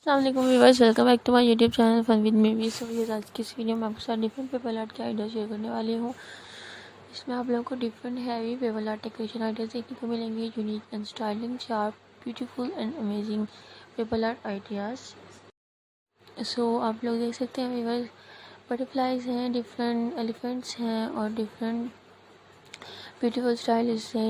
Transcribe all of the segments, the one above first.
अस्सलाम वालेकुम viewers, welcome back to my YouTube channel fun with me. So ये आज की इस वीडियो में आपके साथ डिफरेंट पेपर आर्ट के आइडिया शेयर करने वाली हूँ। इसमें आप लोगों को different heavy paper art decoration ideas देखने को मिलेंगे। Unique and styling, sharp, beautiful and amazing paper art ideas. So आप लोग देख सकते हैं व्यूअर्स, बटरफ्लाइज हैं, डिफरेंट एलिफेंट्स हैं और डिफरेंट ब्यूटीफुल स्टाइल से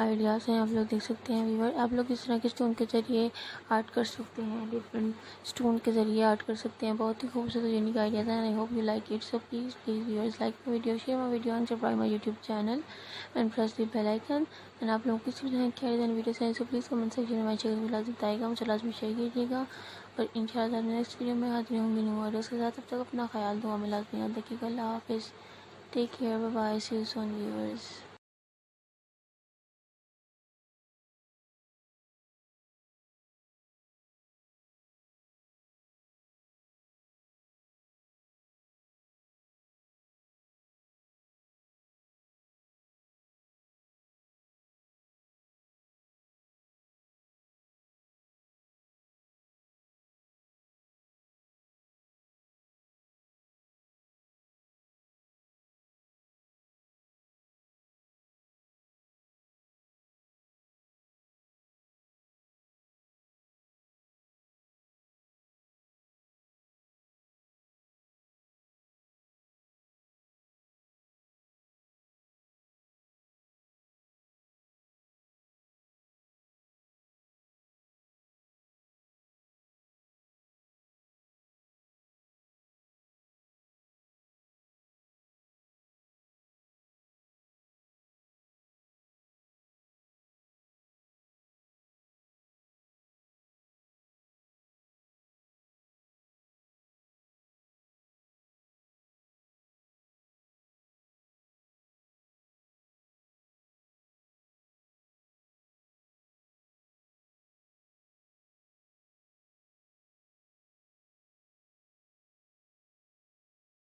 आइडियाज़ हैं। आप लोग देख सकते हैं व्यूअर, आप लोग इस तरह के स्टोन के ज़रिए आर्ट कर सकते हैं, डिफरेंट स्टोन के ज़रिए आर्ट कर सकते हैं। बहुत ही खूबसूरत यूनिक आइडियाज़ हैं। I hope you like it. So please viewers, like my video, share my video and subscribe my YouTube channel and press the bell icon. And आप लोगों को किसी भी क्या वीडियो से सो प्लीज़ कमेंट सेक्शन में channel में लाजमी बताएगा, मुझे लाजमी शेयर कीजिएगा। और इंशाल्लाह नेक्स्ट वीडियो में हाजिर होंगी न्यू वीडियोज़ के साथ। तब तक अपना ख्याल दुआ में लाजमी याद रखिएगा। अल्लाह हाफिज़, take care, bye bye, see you soon viewers.